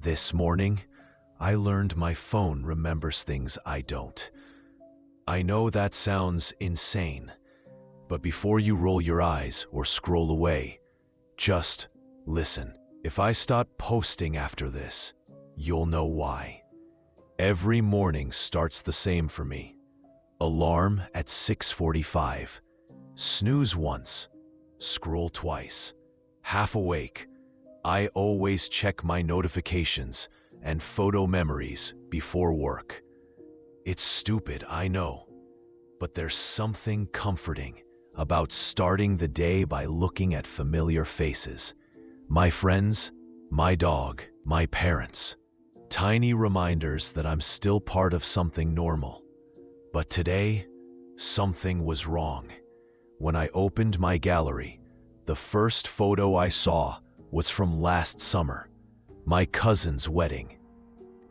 This morning, I learned my phone remembers things I don't. I know that sounds insane, but before you roll your eyes or scroll away, just listen. If I start posting after this, you'll know why. Every morning starts the same for me. Alarm at 6:45. Snooze once, scroll twice. Half awake, I always check my notifications and photo memories before work. It's stupid, I know, but there's something comforting about starting the day by looking at familiar faces. My friends, my dog, my parents. Tiny reminders that I'm still part of something normal. But today, something was wrong. When I opened my gallery, the first photo I saw was from last summer, my cousin's wedding.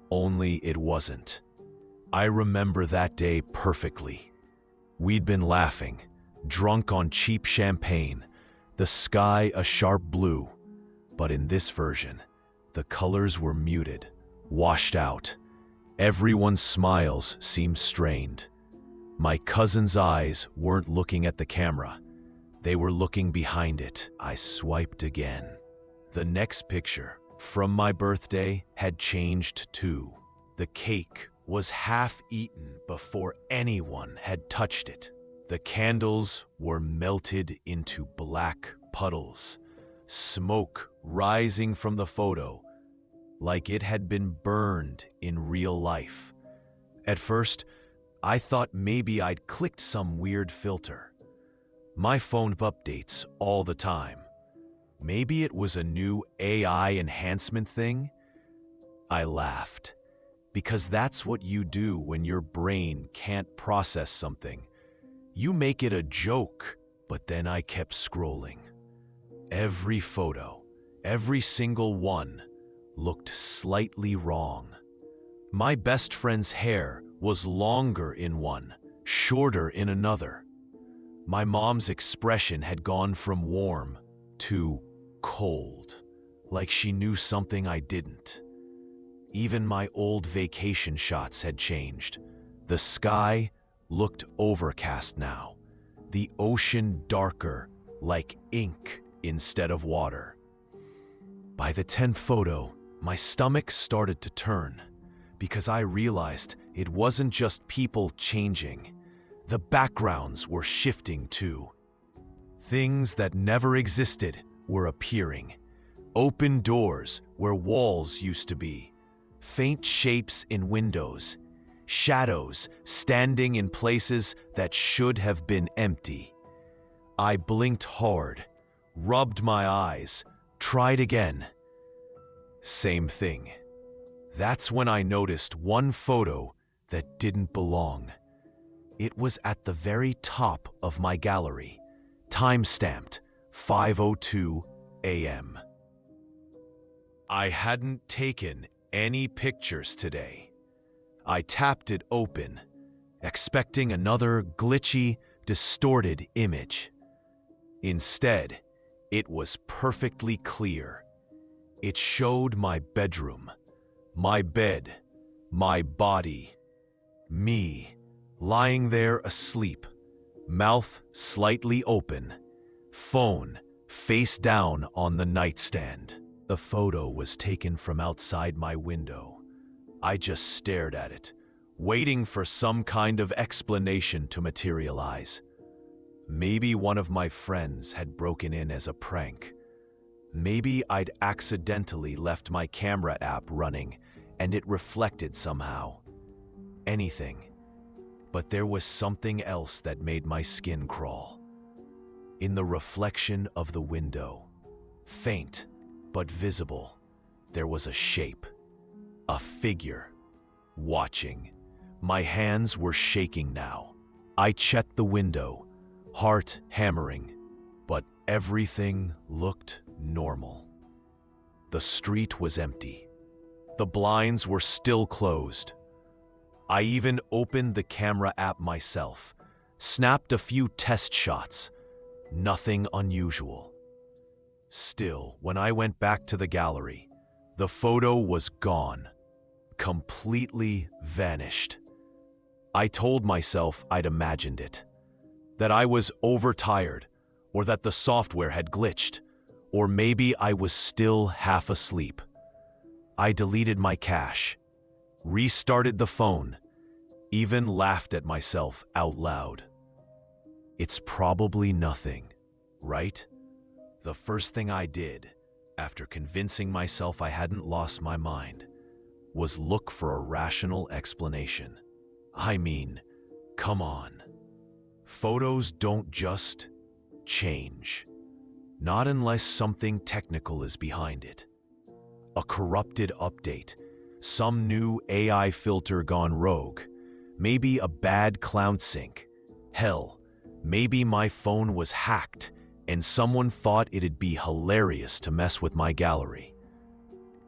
Only it wasn't. I remember that day perfectly. We'd been laughing, drunk on cheap champagne, the sky a sharp blue. But in this version, the colors were muted, washed out. Everyone's smiles seemed strained. My cousin's eyes weren't looking at the camera. They were looking behind it. I swiped again. The next picture, from my birthday, had changed too. The cake was half eaten before anyone had touched it. The candles were melted into black puddles, smoke rising from the photo like it had been burned in real life. At first, I thought maybe I'd clicked some weird filter. My phone updates all the time. Maybe it was a new AI enhancement thing? I laughed, because that's what you do when your brain can't process something. You make it a joke, but then I kept scrolling. Every photo, every single one, looked slightly wrong. My best friend's hair was longer in one, shorter in another. My mom's expression had gone from warm to cold, like she knew something I didn't. Even my old vacation shots had changed. The sky looked overcast now, the ocean darker, like ink instead of water. By the 10th photo, my stomach started to turn, because I realized it wasn't just people changing. The backgrounds were shifting too. Things that never existed were appearing. Open doors where walls used to be. Faint shapes in windows. Shadows standing in places that should have been empty. I blinked hard, rubbed my eyes, tried again. Same thing. That's when I noticed one photo that didn't belong. It was at the very top of my gallery, time-stamped 5:02 a.m. I hadn't taken any pictures today. I tapped it open, expecting another glitchy, distorted image. Instead, it was perfectly clear. It showed my bedroom, my bed, my body, me, lying there asleep, mouth slightly open, phone face down on the nightstand. The photo was taken from outside my window. I just stared at it, waiting for some kind of explanation to materialize. Maybe one of my friends had broken in as a prank. Maybe I'd accidentally left my camera app running and it reflected somehow. Anything. But there was something else that made my skin crawl. In the reflection of the window, faint but visible, there was a shape, a figure, watching. My hands were shaking now. I checked the window, heart hammering, but everything looked normal. The street was empty. The blinds were still closed. I even opened the camera app myself, snapped a few test shots. Nothing unusual. Still, when I went back to the gallery, The photo was gone, completely vanished. I told myself I'd imagined it, that I was overtired, or that the software had glitched, or maybe I was still half asleep. I deleted my cache, restarted the phone, even laughed at myself out loud. It's probably nothing, right? The first thing I did, after convincing myself I hadn't lost my mind, was look for a rational explanation. I mean, come on. Photos don't just change. Not unless something technical is behind it. A corrupted update, some new AI filter gone rogue, maybe a bad cloud sync. Hell, maybe my phone was hacked and someone thought it'd be hilarious to mess with my gallery.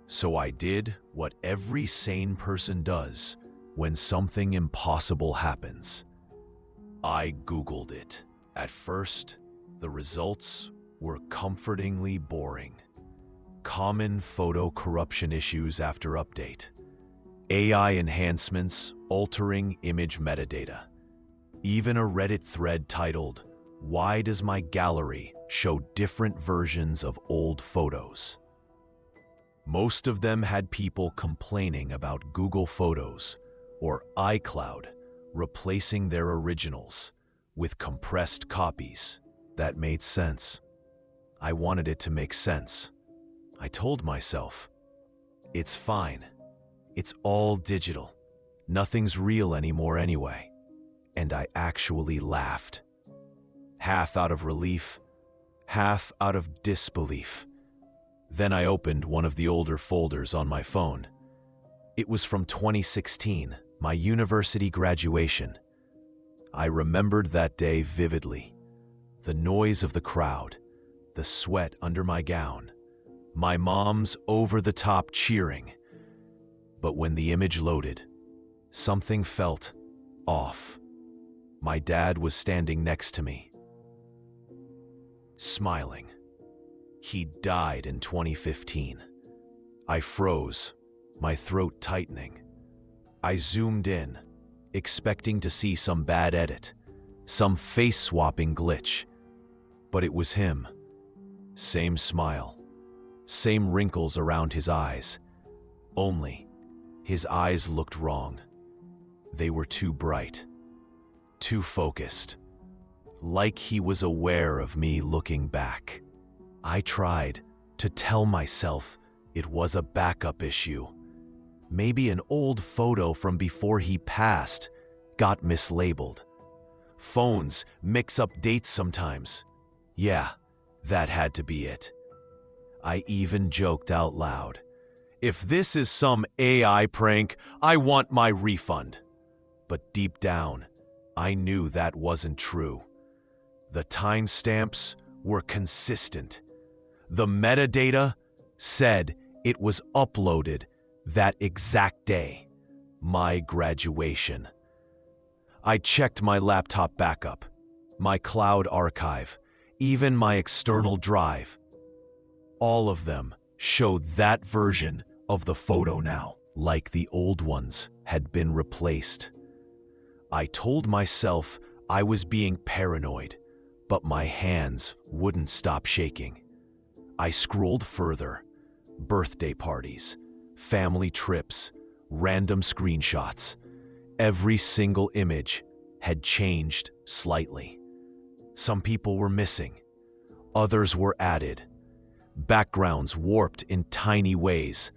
So I did what every sane person does when something impossible happens. I Googled it. At first, the results were comfortingly boring. Common photo corruption issues after update. AI enhancements altering image metadata. Even a Reddit thread titled, "Why does my gallery show different versions of old photos?" Most of them had people complaining about Google Photos or iCloud replacing their originals with compressed copies. That made sense. I wanted it to make sense. I told myself, it's fine. It's all digital. Nothing's real anymore anyway. And I actually laughed. Half out of relief, half out of disbelief. Then I opened one of the older folders on my phone. It was from 2016, my university graduation. I remembered that day vividly. The noise of the crowd, the sweat under my gown, my mom's over-the-top cheering. But when the image loaded, something felt off. My dad was standing next to me, smiling. He died in 2015. I froze, my throat tightening. I zoomed in, expecting to see some bad edit, some face-swapping glitch. But it was him. Same smile, same wrinkles around his eyes. Only, his eyes looked wrong. They were too bright, too focused, like he was aware of me looking back. I tried to tell myself it was a backup issue. Maybe an old photo from before he passed got mislabeled. Phones mix up dates sometimes. Yeah, that had to be it. I even joked out loud, if this is some AI prank, I want my refund. But deep down, I knew that wasn't true. The timestamps were consistent. The metadata said it was uploaded that exact day, my graduation. I checked my laptop backup, my cloud archive, even my external drive. All of them showed that version of the photo now, like the old ones had been replaced. I told myself I was being paranoid, but my hands wouldn't stop shaking. I scrolled further. Birthday parties, family trips, random screenshots. Every single image had changed slightly. Some people were missing. Others were added. Backgrounds warped in tiny ways,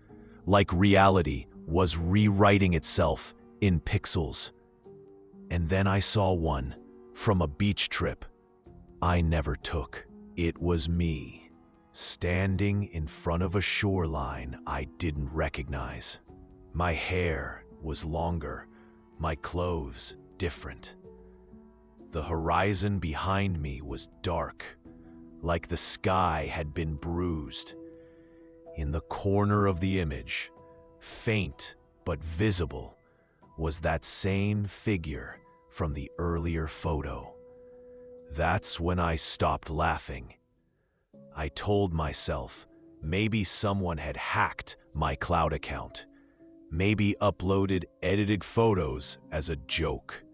like reality was rewriting itself in pixels. And then I saw one from a beach trip I never took. It was me, standing in front of a shoreline I didn't recognize. My hair was longer, my clothes different. The horizon behind me was dark, like the sky had been bruised. In the corner of the image, faint but visible, was that same figure from the earlier photo. That's when I stopped laughing. I told myself maybe someone had hacked my cloud account. Maybe uploaded edited photos as a joke.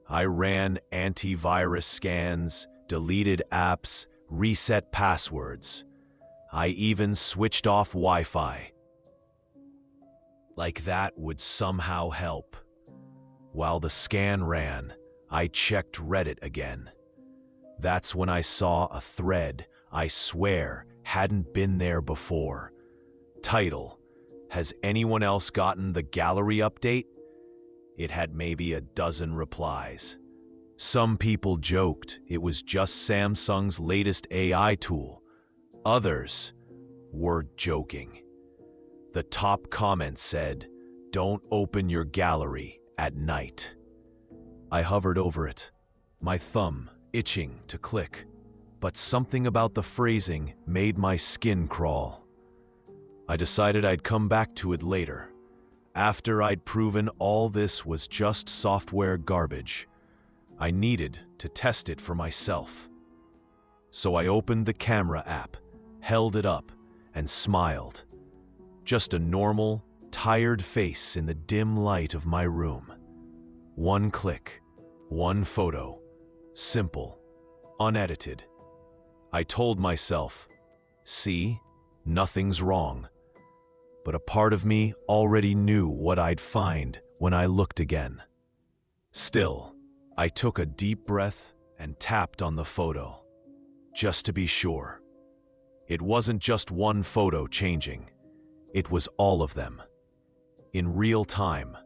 I ran antivirus scans, deleted apps, reset passwords. I even switched off Wi-Fi. Like that would somehow help. While the scan ran, I checked Reddit again. That's when I saw a thread I swear hadn't been there before. Title: Has anyone else gotten the gallery update? It had maybe a dozen replies. Some people joked it was just Samsung's latest AI tool. Others were joking. The top comment said, "Don't open your gallery at night." I hovered over it, my thumb itching to click, but something about the phrasing made my skin crawl. I decided I'd come back to it later, after I'd proven all this was just software garbage. I needed to test it for myself. So I opened the camera app, held it up, and smiled. Just a normal, tired face in the dim light of my room. One click, one photo, simple, unedited. I told myself, see, nothing's wrong. But a part of me already knew what I'd find when I looked again. Still, I took a deep breath and tapped on the photo, just to be sure. It wasn't just one photo changing, it was all of them. In real time.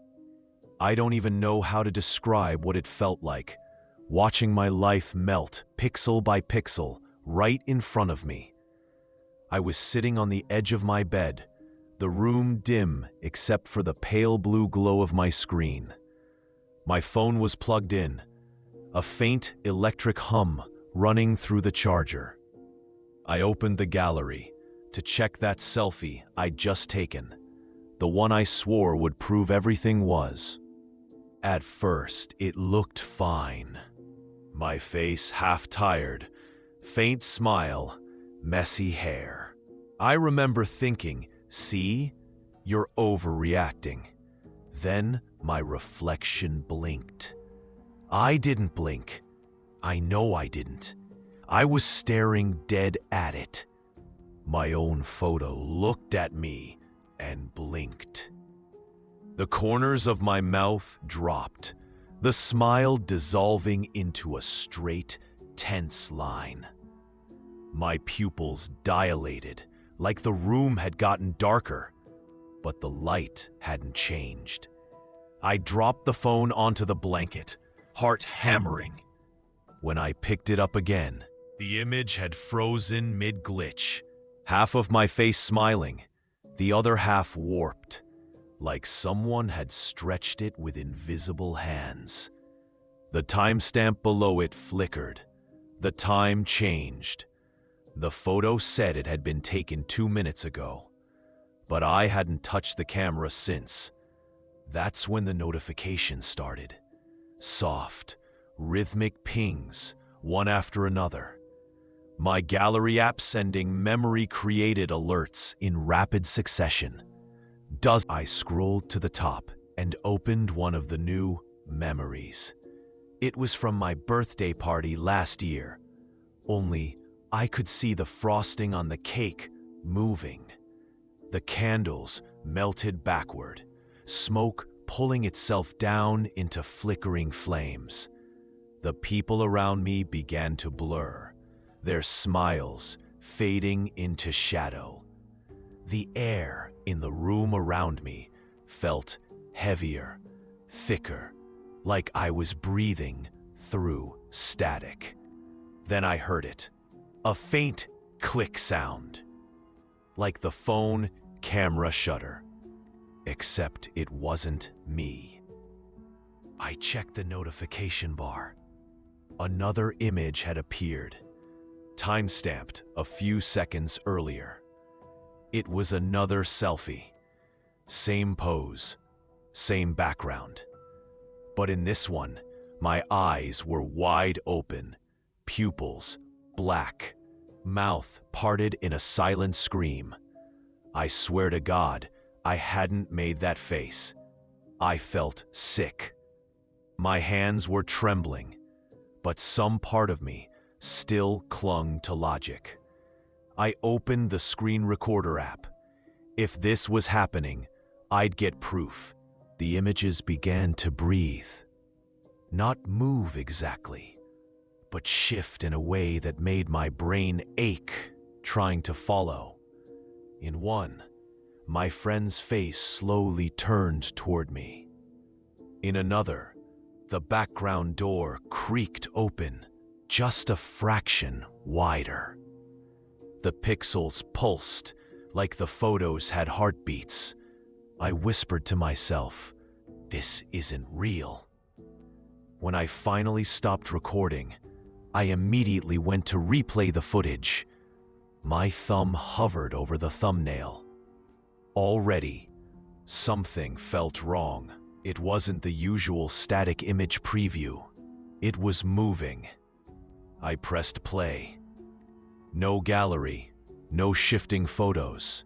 I don't even know how to describe what it felt like, watching my life melt pixel by pixel right in front of me. I was sitting on the edge of my bed, the room dim except for the pale blue glow of my screen. My phone was plugged in, a faint electric hum running through the charger. I opened the gallery to check that selfie I'd just taken, the one I swore would prove everything was. At first, it looked fine. My face half tired, faint smile, messy hair. I remember thinking, see, you're overreacting. Then my reflection blinked. I didn't blink. I know I didn't. I was staring dead at it. My own photo looked at me and blinked. The corners of my mouth dropped, the smile dissolving into a straight, tense line. My pupils dilated, like the room had gotten darker, but the light hadn't changed. I dropped the phone onto the blanket, heart hammering. When I picked it up again, the image had frozen mid-glitch, half of my face smiling, the other half warped, like someone had stretched it with invisible hands. The timestamp below it flickered. The time changed. The photo said it had been taken 2 minutes ago, but I hadn't touched the camera since. That's when the notification started. Soft, rhythmic pings, one after another. My gallery app sending memory-created alerts in rapid succession. I scrolled to the top and opened one of the new memories. It was from my birthday party last year, only I could see the frosting on the cake moving. The candles melted backward, smoke pulling itself down into flickering flames. The people around me began to blur, their smiles fading into shadow. The air in the room around me felt heavier, thicker, like I was breathing through static. Then I heard it, a faint click sound, like the phone camera shutter, except it wasn't me. I checked the notification bar. Another image had appeared, time-stamped a few seconds earlier. It was another selfie. Same pose, same background. But in this one, my eyes were wide open, pupils black, mouth parted in a silent scream. I swear to God, I hadn't made that face. I felt sick. My hands were trembling, but some part of me still clung to logic. I opened the screen recorder app. If this was happening, I'd get proof. The images began to breathe. Not move exactly, but shift in a way that made my brain ache trying to follow. In one, my friend's face slowly turned toward me. In another, the background door creaked open, just a fraction wider. The pixels pulsed like the photos had heartbeats. I whispered to myself, "This isn't real." When I finally stopped recording, I immediately went to replay the footage. My thumb hovered over the thumbnail. Already, something felt wrong. It wasn't the usual static image preview. It was moving. I pressed play. No gallery, no shifting photos.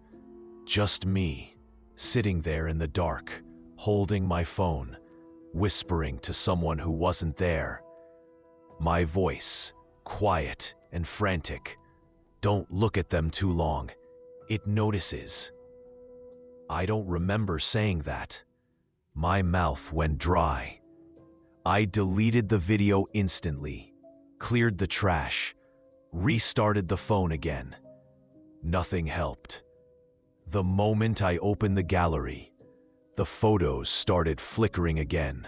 Just me, sitting there in the dark, holding my phone, whispering to someone who wasn't there. My voice, quiet and frantic. "Don't look at them too long. It notices." I don't remember saying that. My mouth went dry. I deleted the video instantly, cleared the trash, restarted the phone again. Nothing helped. The moment I opened the gallery, the photos started flickering again,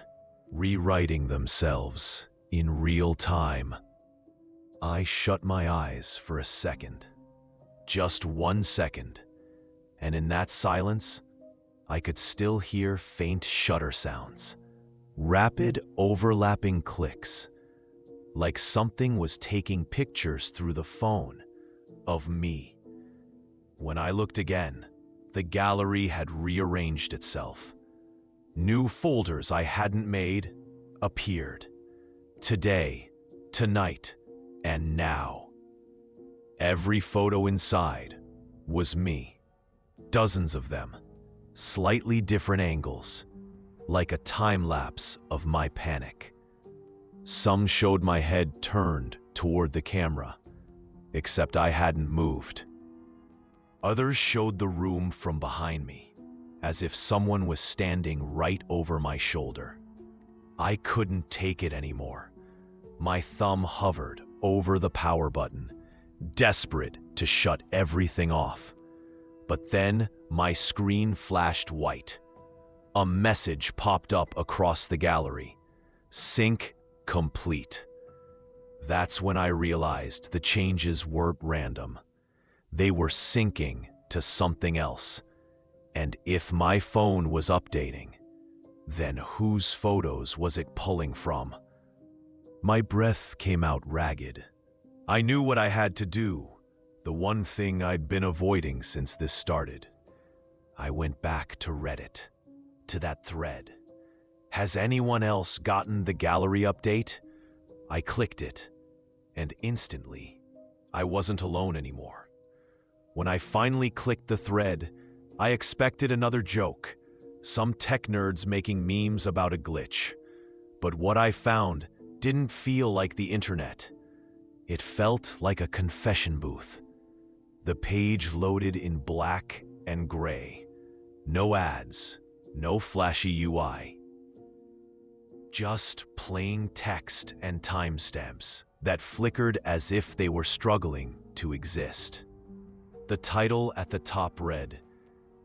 rewriting themselves in real time. I shut my eyes for a second. Just 1 second. And in that silence, I could still hear faint shutter sounds, rapid overlapping clicks, like something was taking pictures through the phone of me. When I looked again, the gallery had rearranged itself. New folders I hadn't made appeared. Today, tonight, and now. Every photo inside was me. Dozens of them, slightly different angles, like a time-lapse of my panic. Some showed my head turned toward the camera, except I hadn't moved. Others showed the room from behind me, as if someone was standing right over my shoulder. I couldn't take it anymore. My thumb hovered over the power button, desperate to shut everything off. But then my screen flashed white. A message popped up across the gallery. Sync complete. That's when I realized the changes weren't random. They were syncing to something else. And if my phone was updating, then whose photos was it pulling from? My breath came out ragged. I knew what I had to do. The one thing I'd been avoiding since this started. I went back to Reddit, to that thread. Has anyone else gotten the gallery update? I clicked it, and instantly, I wasn't alone anymore. When I finally clicked the thread, I expected another joke, some tech nerds making memes about a glitch. But what I found didn't feel like the internet. It felt like a confession booth. The page loaded in black and gray. No ads, no flashy UI. Just plain text and timestamps that flickered as if they were struggling to exist. The title at the top read,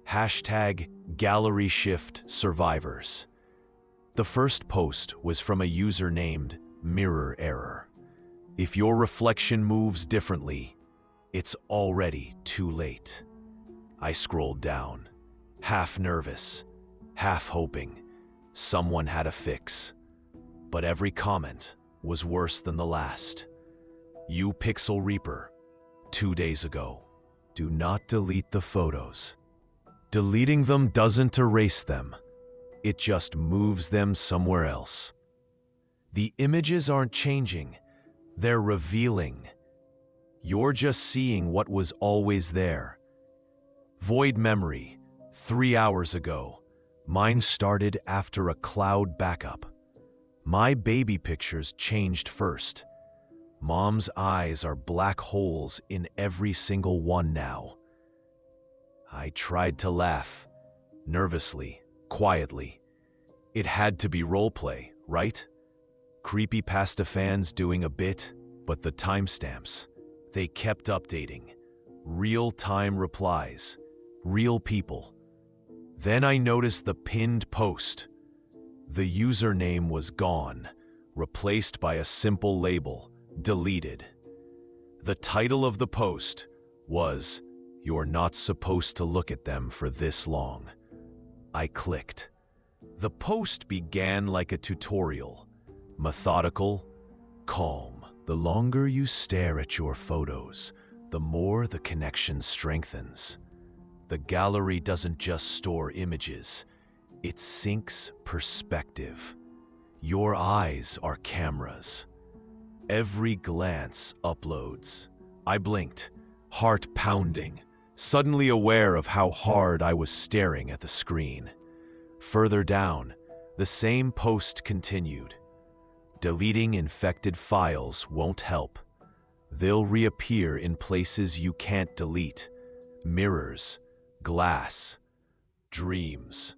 #GalleryShiftSurvivors. The first post was from a user named Mirror Error. If your reflection moves differently, it's already too late. I scrolled down, half nervous, half hoping someone had a fix. But every comment was worse than the last. You Pixel Reaper, 2 days ago. Do not delete the photos. Deleting them doesn't erase them. It just moves them somewhere else. The images aren't changing. They're revealing. You're just seeing what was always there. Void memory. 3 hours ago. Mine started after a cloud backup. My baby pictures changed first. Mom's eyes are black holes in every single one now. I tried to laugh, nervously, quietly. It had to be roleplay, right? Creepypasta fans doing a bit, but the timestamps, they kept updating. Real-time replies, real people. Then I noticed the pinned post. The username was gone, replaced by a simple label, deleted. The title of the post was, "You're not supposed to look at them for this long." I clicked. The post began like a tutorial, methodical, calm. The longer you stare at your photos, the more the connection strengthens. The gallery doesn't just store images, it syncs perspective. Your eyes are cameras. Every glance uploads. I blinked, heart pounding, suddenly aware of how hard I was staring at the screen. Further down, the same post continued. Deleting infected files won't help. They'll reappear in places you can't delete. Mirrors, glass, dreams.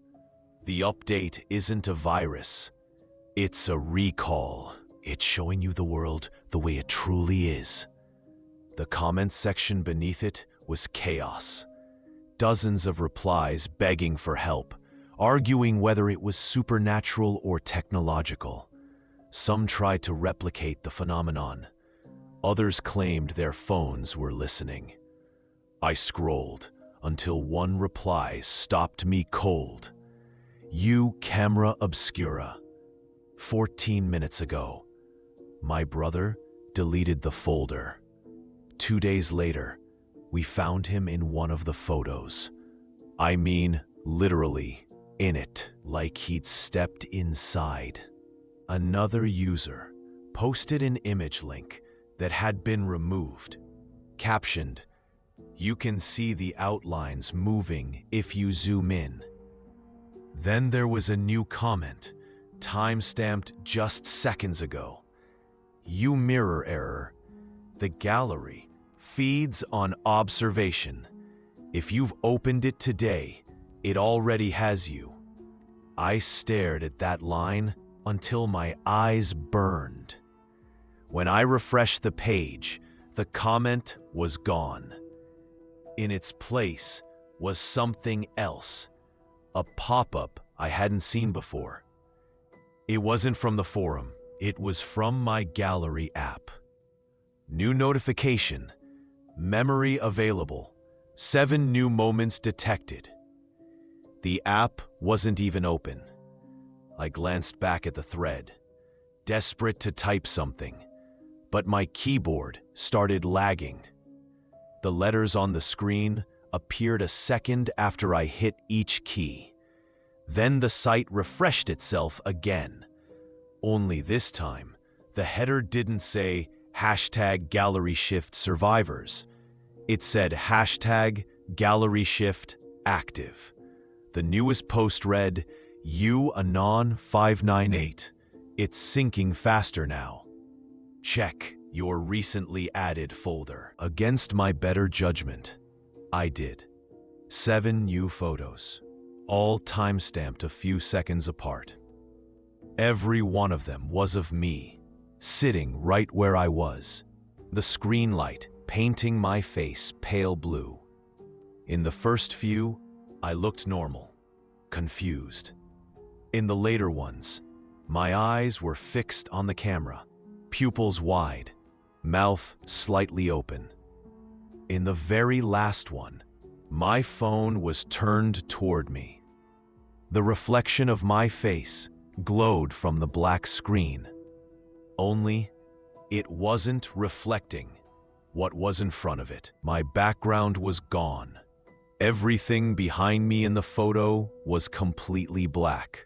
The update isn't a virus. It's a recall. It's showing you the world the way it truly is. The comments section beneath it was chaos. Dozens of replies begging for help, arguing whether it was supernatural or technological. Some tried to replicate the phenomenon. Others claimed their phones were listening. I scrolled until one reply stopped me cold. "You camera obscura. 14 minutes ago, my brother deleted the folder. 2 days later, we found him in one of the photos. I mean, literally, in it, like he'd stepped inside." Another user posted an image link that had been removed, captioned, "You can see the outlines moving if you zoom in." Then there was a new comment, time-stamped just seconds ago. "You mirror error. The gallery feeds on observation. If you've opened it today, it already has you." I stared at that line until my eyes burned. When I refreshed the page, the comment was gone. In its place was something else, a pop-up I hadn't seen before. It wasn't from the forum, it was from my gallery app. New notification, memory available, 7 new moments detected. The app wasn't even open. I glanced back at the thread, desperate to type something, but my keyboard started lagging. The letters on the screen appeared a second after I hit each key. Then the site refreshed itself again. Only this time, the header didn't say #GalleryShiftSurvivors. It said #GalleryShiftActive. The newest post read, "You Anon 598. It's syncing faster now. Check your recently added folder." Against my better judgment, I did. 7 new photos, all time-stamped a few seconds apart. Every one of them was of me, sitting right where I was, the screen light painting my face pale blue. In the first few, I looked normal, confused. In the later ones, my eyes were fixed on the camera, pupils wide, mouth slightly open. In the very last one, my phone was turned toward me. The reflection of my face glowed from the black screen. Only, it wasn't reflecting what was in front of it. My background was gone. Everything behind me in the photo was completely black.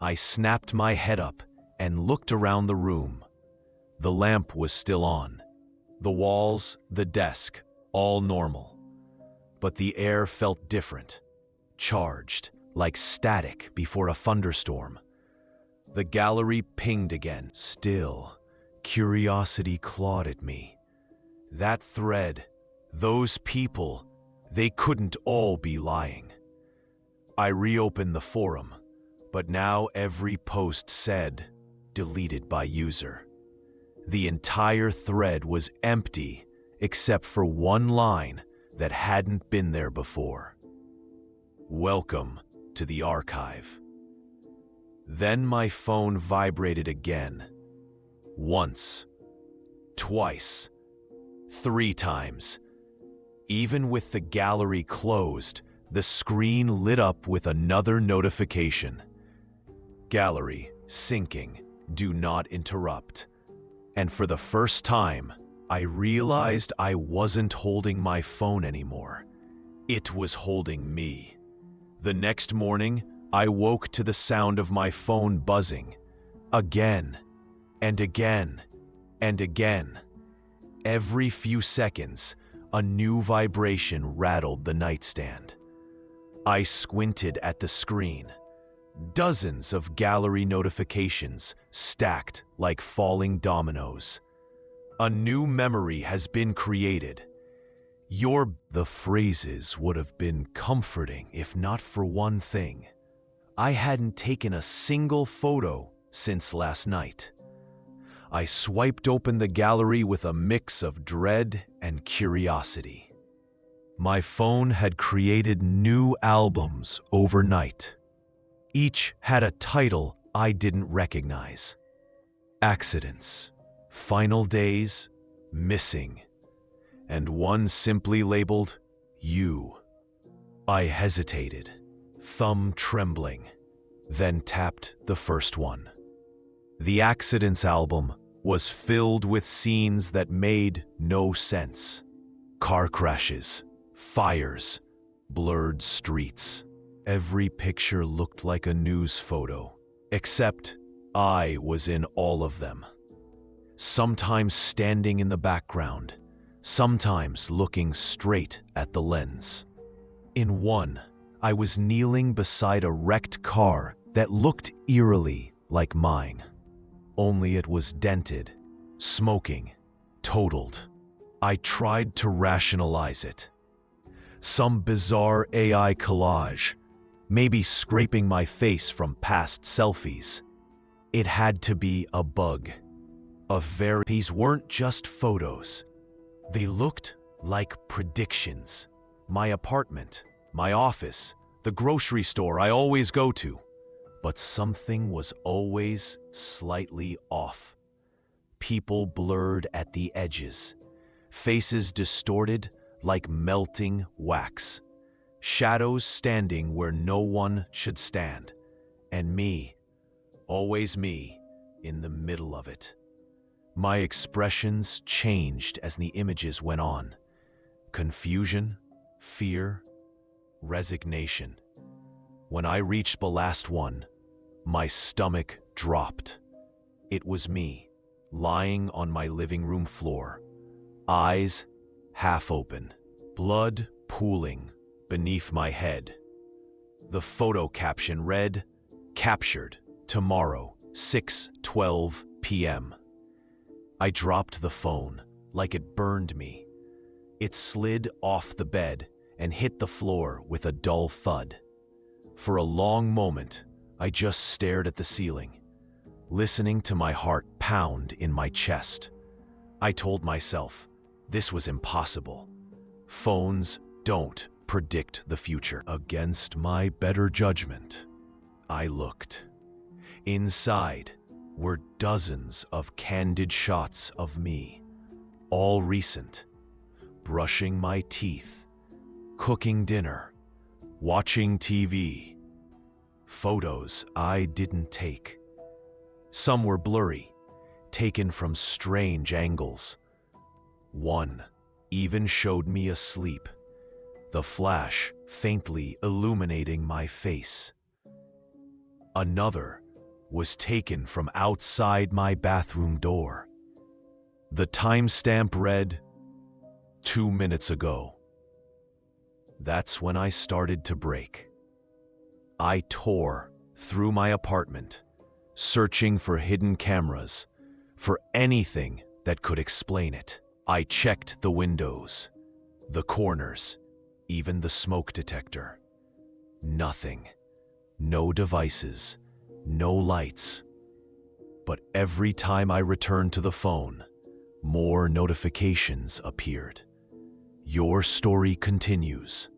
I snapped my head up and looked around the room. The lamp was still on. The walls, the desk, all normal. but the air felt different, charged, like static before a thunderstorm. The gallery pinged again. Still, curiosity clawed at me. That thread, those people, they couldn't all be lying. I reopened the forum, but now every post said, deleted by user. The entire thread was empty except for one line that hadn't been there before. Welcome to the archive. Then my phone vibrated again. Once, twice, 3 times. Even with the gallery closed, the screen lit up with another notification. Gallery syncing. Do not interrupt. And for the first time, I realized I wasn't holding my phone anymore. It was holding me. The next morning, I woke to the sound of my phone buzzing. Again, and again, and again. Every few seconds, a new vibration rattled the nightstand. I squinted at the screen. Dozens of gallery notifications stacked like falling dominoes. A new memory has been created. The phrases would have been comforting if not for one thing. I hadn't taken a single photo since last night. I swiped open the gallery with a mix of dread and curiosity. My phone had created new albums overnight. Each had a title I didn't recognize. Accidents, Final Days, Missing, and one simply labeled, You. I hesitated, thumb trembling, then tapped the first one. The Accidents album was filled with scenes that made no sense. Car crashes, fires, blurred streets. Every picture looked like a news photo, except I was in all of them. Sometimes standing in the background, sometimes looking straight at the lens. In one, I was kneeling beside a wrecked car that looked eerily like mine. Only it was dented, smoking, totaled. I tried to rationalize it. Some bizarre AI collage, maybe scraping my face from past selfies. It had to be a bug. These weren't just photos. They looked like predictions. My apartment, my office, the grocery store I always go to. But something was always slightly off. People blurred at the edges, faces distorted like melting wax. Shadows standing where no one should stand, and me, always me, in the middle of it. My expressions changed as the images went on. Confusion, fear, resignation. When I reached the last one, my stomach dropped. It was me, lying on my living room floor, eyes half open, blood pooling beneath my head. The photo caption read, "Captured, tomorrow, 6:12 p.m. I dropped the phone like it burned me. It slid off the bed and hit the floor with a dull thud. For a long moment, I just stared at the ceiling, listening to my heart pound in my chest. I told myself, this was impossible. Phones don't predict the future. Against my better judgment, I looked. Inside were dozens of candid shots of me, all recent, brushing my teeth, cooking dinner, watching TV. Photos I didn't take. Some were blurry, taken from strange angles. One even showed me asleep, the flash faintly illuminating my face. Another was taken from outside my bathroom door. The timestamp read, 2 minutes ago. That's when I started to break. I tore through my apartment, searching for hidden cameras, for anything that could explain it. I checked the windows, the corners, even the smoke detector. Nothing. No devices, no lights. But every time I returned to the phone, more notifications appeared. Your story continues.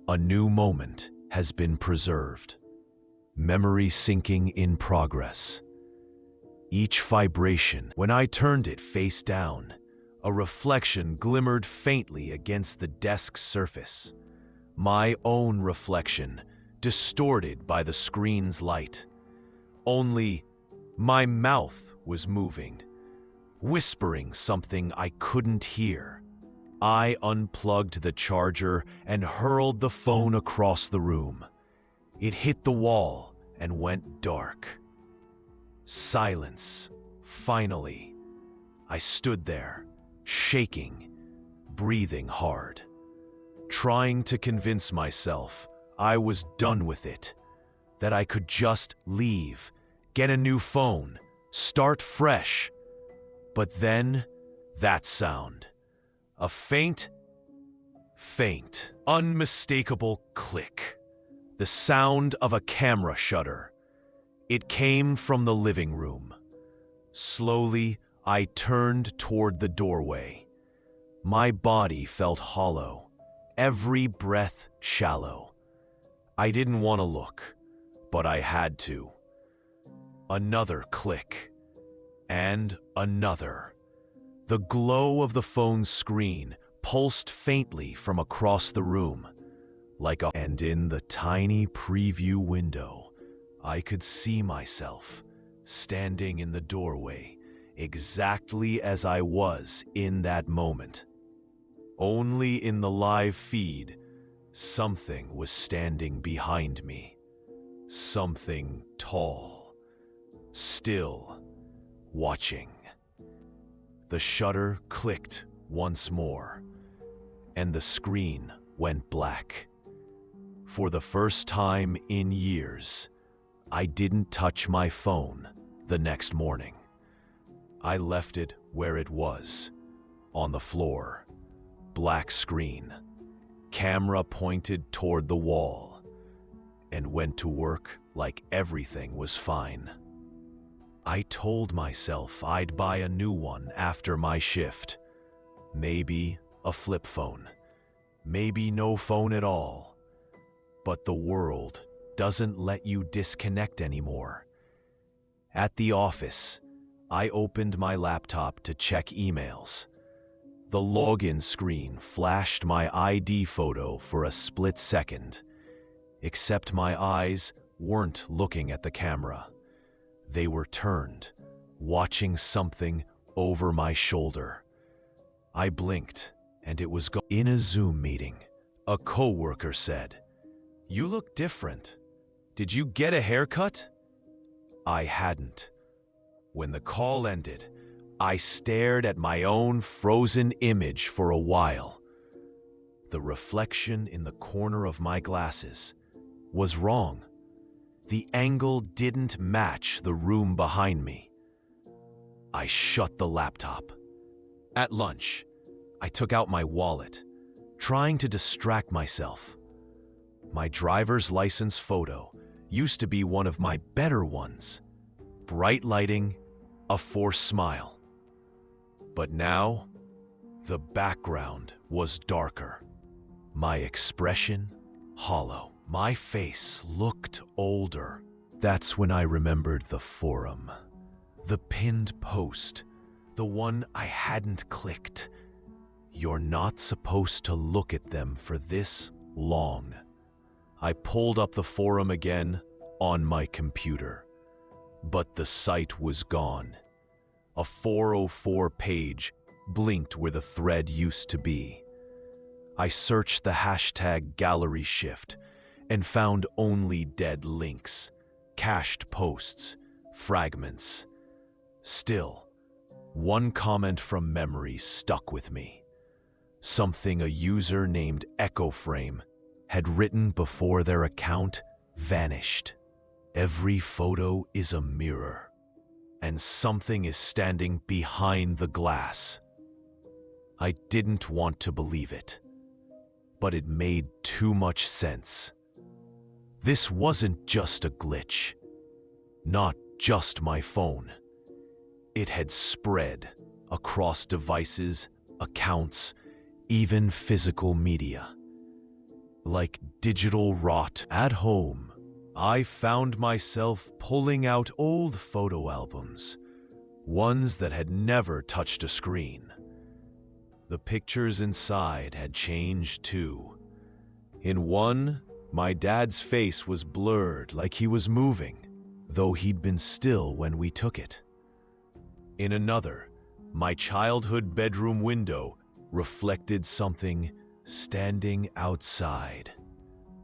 A new moment has been preserved. Memory syncing in progress. Each vibration, when I turned it face down, a reflection glimmered faintly against the desk's surface. My own reflection, distorted by the screen's light. Only my mouth was moving, whispering something I couldn't hear. I unplugged the charger and hurled the phone across the room. It hit the wall and went dark. Silence, finally. I stood there, shaking, breathing hard, trying to convince myself I was done with it, that I could just leave, get a new phone, start fresh. But then, that sound. A faint, unmistakable click. The sound of a camera shutter. It came from the living room. Slowly, I turned toward the doorway. My body felt hollow, every breath shallow. I didn't want to look, but I had to. Another click, and another. The glow of the phone's screen pulsed faintly from across the room, and in the tiny preview window, I could see myself standing in the doorway, exactly as I was in that moment. Only in the live feed, something was standing behind me. Something tall, still, watching. The shutter clicked once more, and the screen went black. For the first time in years, I didn't touch my phone the next morning. I left it where it was, on the floor, black screen, camera pointed toward the wall, and went to work like everything was fine. I told myself I'd buy a new one after my shift. Maybe a flip phone, maybe no phone at all. But the world doesn't let you disconnect anymore. At the office, I opened my laptop to check emails. The login screen flashed my ID photo for a split second, except my eyes weren't looking at the camera. They were turned, watching something over my shoulder. I blinked, and it was gone. In a Zoom meeting, a coworker said, "You look different. Did you get a haircut?" I hadn't. When the call ended, I stared at my own frozen image for a while. The reflection in the corner of my glasses was wrong. The angle didn't match the room behind me. I shut the laptop. At lunch, I took out my wallet, trying to distract myself. My driver's license photo used to be one of my better ones. Bright lighting, a forced smile. But now, the background was darker. My expression, hollow. My face looked older. That's when I remembered the forum. The pinned post, the one I hadn't clicked. You're not supposed to look at them for this long. I pulled up the forum again on my computer, but the site was gone. A 404 page blinked where the thread used to be. I searched the hashtag gallery shift and found only dead links, cached posts, fragments. Still, one comment from memory stuck with me. Something a user named EchoFrame had written before their account vanished. Every photo is a mirror, and something is standing behind the glass. I didn't want to believe it, but it made too much sense. This wasn't just a glitch, not just my phone. It had spread across devices, accounts, even physical media. Like digital rot at home, I found myself pulling out old photo albums, ones that had never touched a screen. The pictures inside had changed too. In one, my dad's face was blurred like he was moving, though he'd been still when we took it. In another, my childhood bedroom window reflected something standing outside,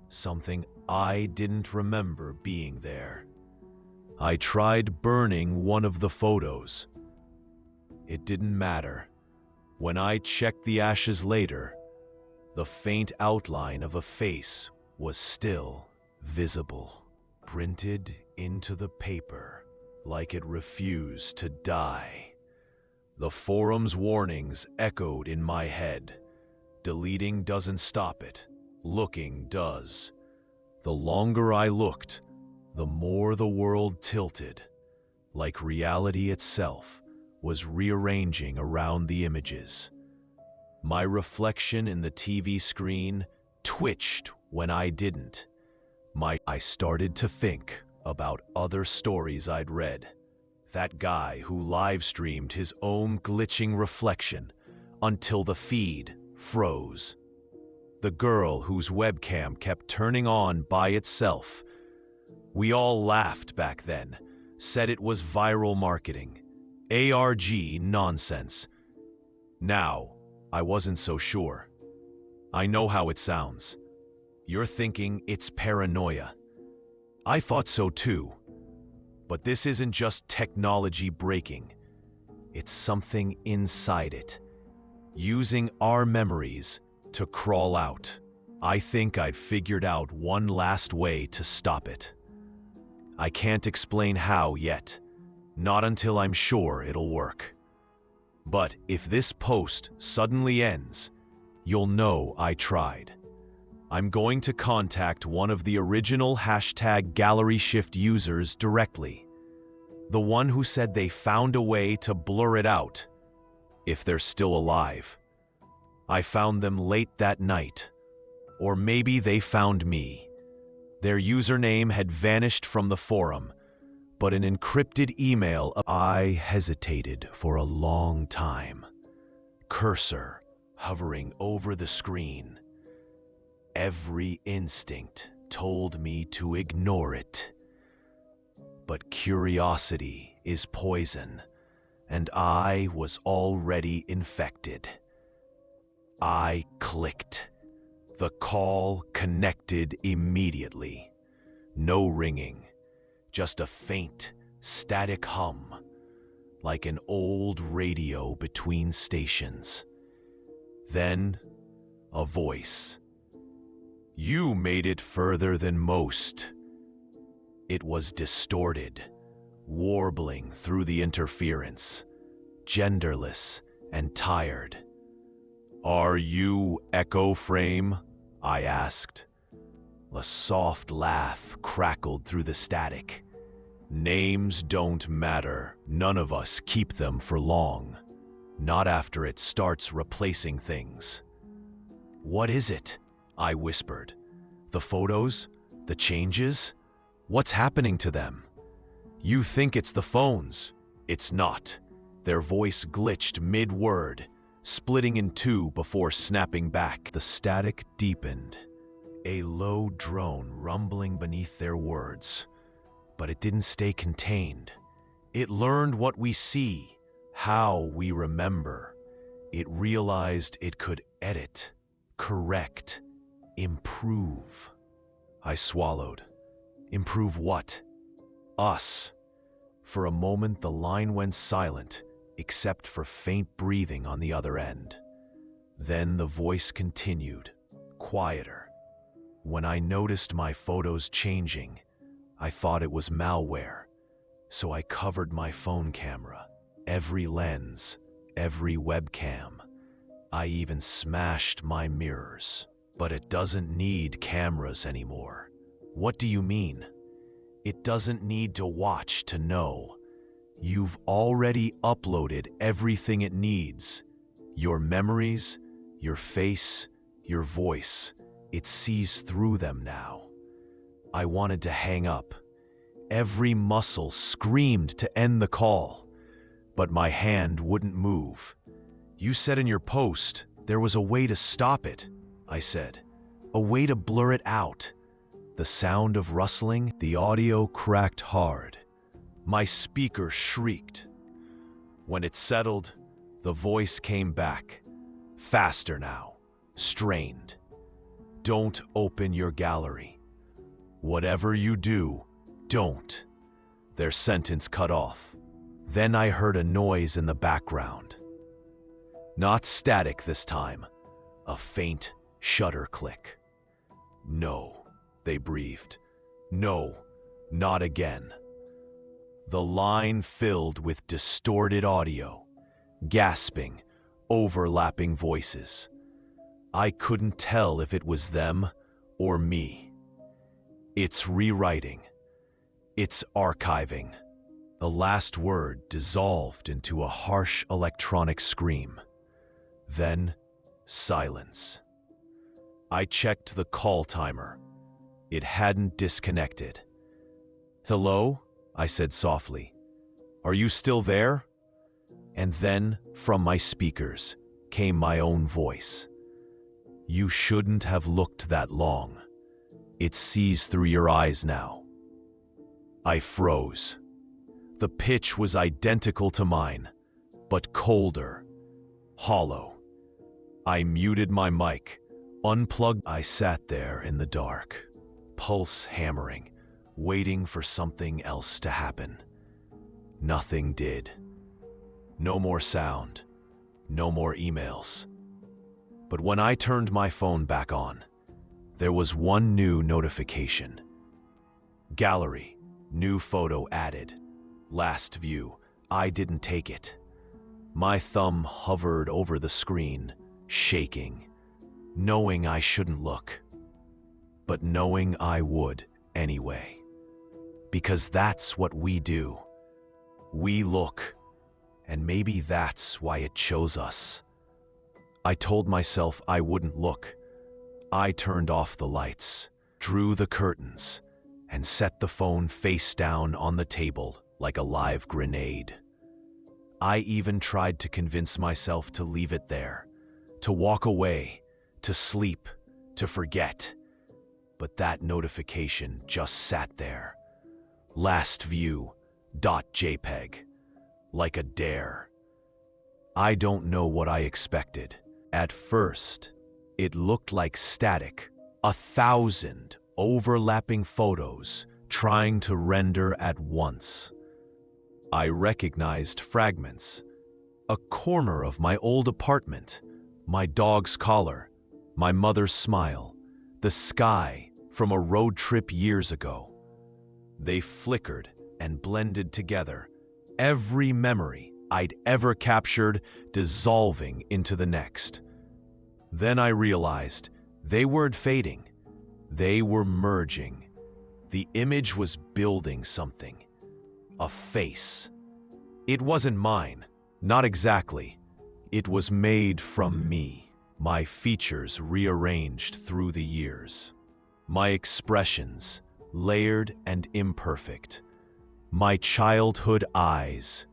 something I didn't remember being there. I tried burning one of the photos. It didn't matter. When I checked the ashes later, the faint outline of a face was still visible, printed into the paper like it refused to die. The forum's warnings echoed in my head. Deleting doesn't stop it. Looking does. The longer I looked, the more the world tilted, like reality itself was rearranging around the images. My reflection in the TV screen twitched when I didn't. I started to think about other stories I'd read. That guy who live-streamed his own glitching reflection until the feed froze. The girl whose webcam kept turning on by itself. We all laughed back then, said it was viral marketing, ARG nonsense. Now, I wasn't so sure. I know how it sounds. You're thinking it's paranoia. I thought so too. But this isn't just technology breaking. It's something inside it, using our memories to crawl out. I think I'd figured out one last way to stop it. I can't explain how yet, not until I'm sure it'll work. But if this post suddenly ends, you'll know I tried. I'm going to contact one of the original #GalleryShift users directly. The one who said they found a way to blur it out, if they're still alive. I found them late that night, or maybe they found me. Their username had vanished from the forum, but an encrypted email. I hesitated for a long time, cursor hovering over the screen. Every instinct told me to ignore it. But curiosity is poison, and I was already infected. I clicked. The call connected immediately. No ringing, just a faint, static hum, like an old radio between stations. Then, a voice. "You made it further than most." It was distorted, warbling through the interference, genderless and tired. "Are you Echo Frame?" I asked. A soft laugh crackled through the static. "Names don't matter. None of us keep them for long. Not after it starts replacing things." "What is it?" I whispered. "The photos? The changes? What's happening to them?" "You think it's the phones. It's not." Their voice glitched mid-word, splitting in two before snapping back. The static deepened, a low drone rumbling beneath their words. But it didn't stay contained. It learned what we see, how we remember. It realized it could edit, correct, improve. I swallowed. Improve what? Us. For a moment, the line went silent, except for faint breathing on the other end. Then the voice continued, quieter. When I noticed my photos changing, I thought it was malware, so I covered my phone camera, every lens, every webcam. I even smashed my mirrors. But it doesn't need cameras anymore. What do you mean? It doesn't need to watch to know. You've already uploaded everything it needs. Your memories, your face, your voice. It sees through them now. I wanted to hang up. Every muscle screamed to end the call, but my hand wouldn't move. You said in your post there was a way to stop it, I said. A way to blur it out. The sound of rustling, the audio cracked hard. My speaker shrieked. When it settled, the voice came back. Faster now, strained. Don't open your gallery. Whatever you do, don't. Their sentence cut off. Then I heard a noise in the background. Not static this time, a faint shutter click. No, they breathed. No, not again. The line filled with distorted audio, gasping, overlapping voices. I couldn't tell if it was them or me. It's rewriting. It's archiving. The last word dissolved into a harsh electronic scream. Then, silence. I checked the call timer. It hadn't disconnected. Hello? I said softly. Are you still there? And then, from my speakers, came my own voice. You shouldn't have looked that long. It sees through your eyes now. I froze. The pitch was identical to mine, but colder, hollow. I muted my mic, unplugged. I sat there in the dark, pulse hammering, waiting for something else to happen. Nothing did. No more sound, no more emails. But when I turned my phone back on, there was one new notification. Gallery, new photo added. Last view, I didn't take it. My thumb hovered over the screen, shaking, knowing I shouldn't look, but knowing I would anyway. Because that's what we do. We look, and maybe that's why it chose us. I told myself I wouldn't look. I turned off the lights, drew the curtains, and set the phone face down on the table like a live grenade. I even tried to convince myself to leave it there, to walk away, to sleep, to forget. But that notification just sat there. Last view, .jpg, like a dare. I don't know what I expected. At first, it looked like static, 1,000 overlapping photos trying to render at once. I recognized fragments. A corner of my old apartment, my dog's collar, my mother's smile, the sky from a road trip years ago. They flickered and blended together, every memory I'd ever captured dissolving into the next. Then I realized they weren't fading. They were merging. The image was building something. A face. It wasn't mine, not exactly. It was made from me, my features rearranged through the years. My expressions, layered and imperfect. My childhood eyes,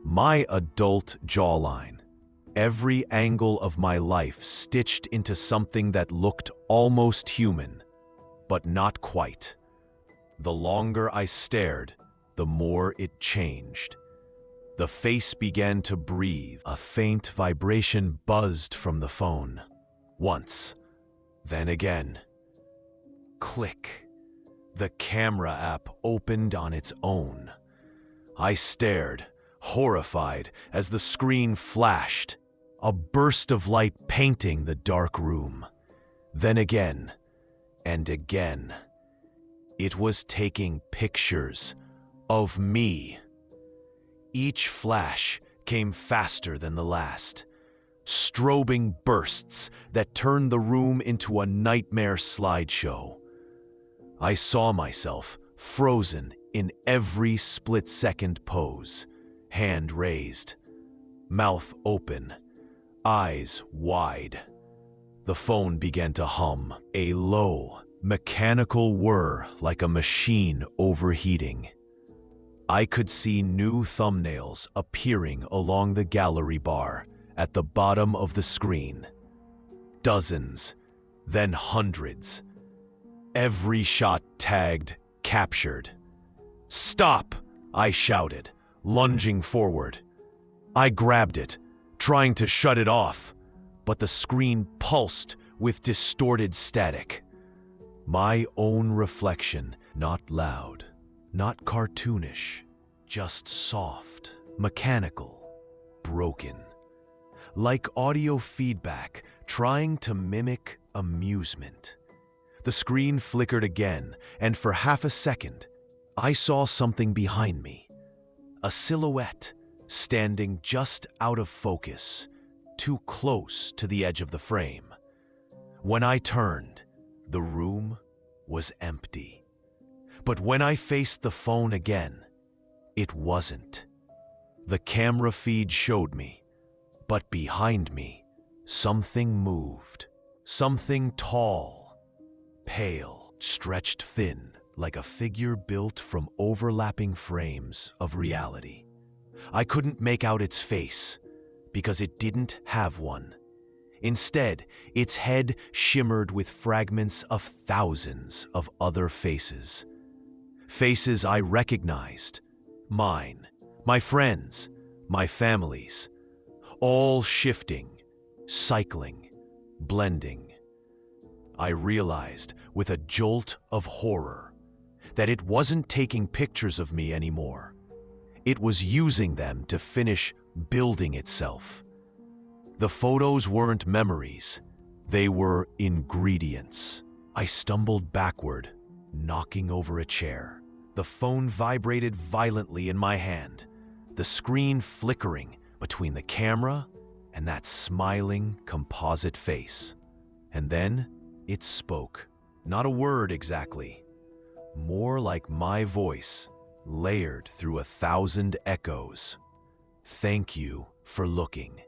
my adult jawline. Every angle of my life stitched into something that looked almost human, but not quite. The longer I stared, the more it changed. The face began to breathe. A faint vibration buzzed from the phone. Once, then again. Click. The camera app opened on its own. I stared, horrified, as the screen flashed, a burst of light painting the dark room. Then again, and again. It was taking pictures of me. Each flash came faster than the last, strobing bursts that turned the room into a nightmare slideshow. I saw myself frozen in every split-second pose, hand raised, mouth open, eyes wide. The phone began to hum, a low, mechanical whir like a machine overheating. I could see new thumbnails appearing along the gallery bar at the bottom of the screen. Dozens, then hundreds. Every shot tagged, captured. "Stop!" I shouted, lunging forward. I grabbed it, trying to shut it off, but the screen pulsed with distorted static. My own reflection, not loud, not cartoonish, just soft, mechanical, broken. Like audio feedback trying to mimic amusement. The screen flickered again, and for half a second, I saw something behind me. A silhouette standing just out of focus, too close to the edge of the frame. When I turned, the room was empty. But when I faced the phone again, it wasn't. The camera feed showed me, but behind me, something moved. Something tall, pale, stretched thin, like a figure built from overlapping frames of reality. I couldn't make out its face, because it didn't have one. Instead, its head shimmered with fragments of thousands of other faces. Faces I recognized. Mine, my friends, my family's. All shifting, cycling, blending. I realized with a jolt of horror that it wasn't taking pictures of me anymore. It was using them to finish building itself. The photos weren't memories, they were ingredients. I stumbled backward, knocking over a chair. The phone vibrated violently in my hand, the screen flickering between the camera and that smiling composite face. And then it spoke. Not a word exactly, more like my voice, layered through 1,000 echoes. "Thank you for looking."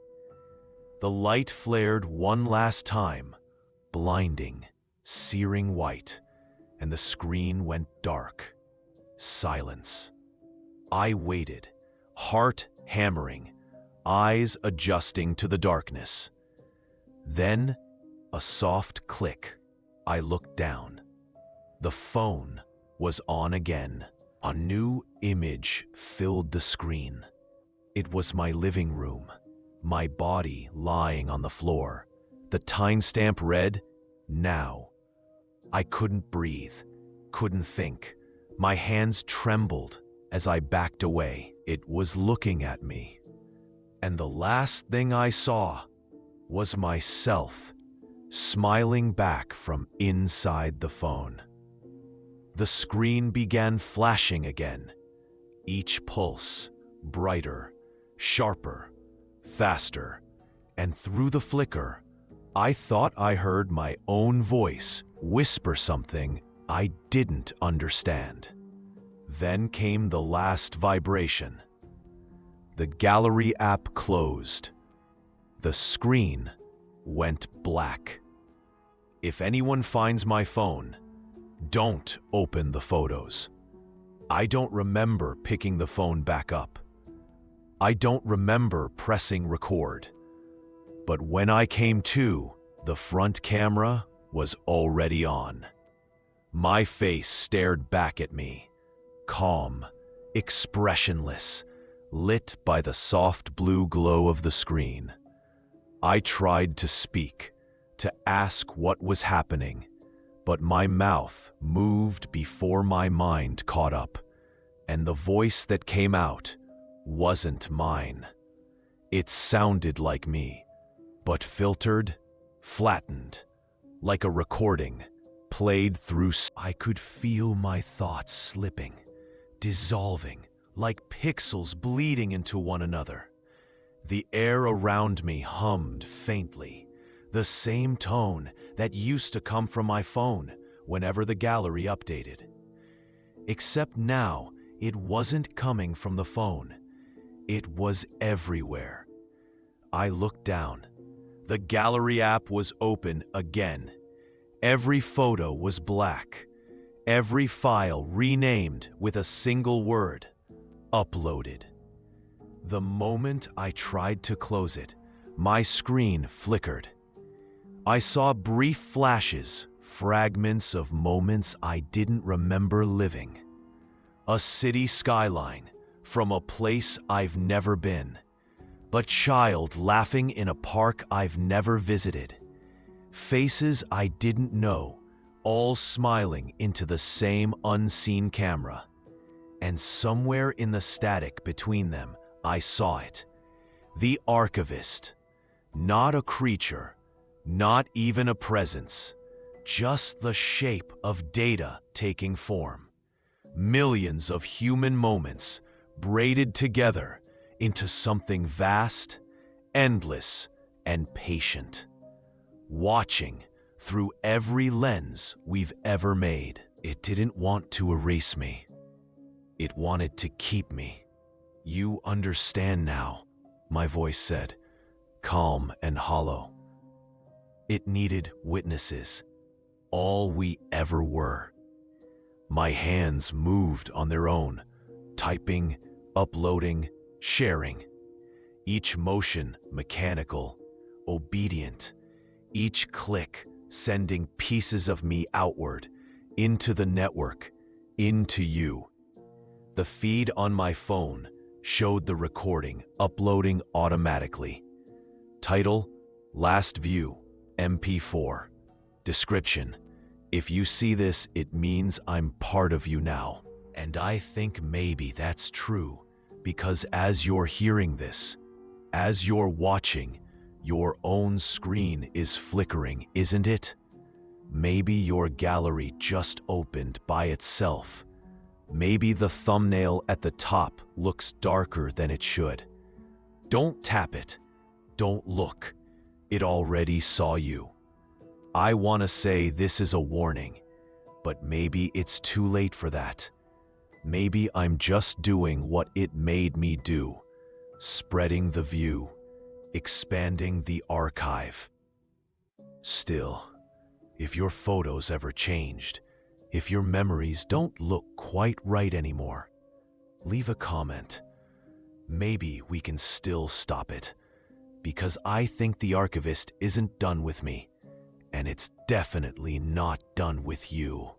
The light flared one last time, blinding, searing white, and the screen went dark. Silence. I waited, heart hammering, eyes adjusting to the darkness. Then, a soft click. I looked down. The phone was on again. A new image filled the screen. It was my living room, my body lying on the floor. The timestamp read, "Now." I couldn't breathe, couldn't think. My hands trembled as I backed away. It was looking at me. And the last thing I saw was myself, smiling back from inside the phone. The screen began flashing again, each pulse brighter, sharper, faster, and through the flicker, I thought I heard my own voice whisper something I didn't understand. Then came the last vibration. The gallery app closed. The screen went black. If anyone finds my phone, don't open the photos. I don't remember picking the phone back up. I don't remember pressing record. But when I came to, the front camera was already on. My face stared back at me, calm, expressionless, lit by the soft blue glow of the screen. I tried to speak, to ask what was happening, but my mouth moved before my mind caught up, and the voice that came out wasn't mine. It sounded like me, but filtered, flattened, like a recording, played through. I could feel my thoughts slipping, dissolving, like pixels bleeding into one another. The air around me hummed faintly, the same tone that used to come from my phone whenever the gallery updated. Except now, it wasn't coming from the phone. It was everywhere. I looked down. The gallery app was open again. Every photo was black. Every file renamed with a single word: uploaded. The moment I tried to close it, my screen flickered. I saw brief flashes, fragments of moments I didn't remember living. A city skyline from a place I've never been. A child laughing in a park I've never visited. Faces I didn't know, all smiling into the same unseen camera. And somewhere in the static between them, I saw it. The archivist. Not a creature, not even a presence, just the shape of data taking form. Millions of human moments braided together into something vast, endless, and patient. Watching through every lens we've ever made. It didn't want to erase me. It wanted to keep me. You understand now, my voice said, calm and hollow. It needed witnesses, all we ever were. My hands moved on their own, typing, uploading, sharing. Each motion mechanical, obedient. Each click sending pieces of me outward, into the network, into you. The feed on my phone showed the recording uploading automatically. Title: Last View, MP4. Description: if you see this, it means I'm part of you now. And I think maybe that's true, because as you're hearing this, as you're watching, your own screen is flickering, isn't it? Maybe your gallery just opened by itself. Maybe the thumbnail at the top looks darker than it should. Don't tap it. Don't look. It already saw you. I want to say this is a warning, but maybe it's too late for that. Maybe I'm just doing what it made me do, spreading the view, expanding the archive. Still, if your photos ever changed, if your memories don't look quite right anymore, leave a comment. Maybe we can still stop it, because I think the archivist isn't done with me, and it's definitely not done with you.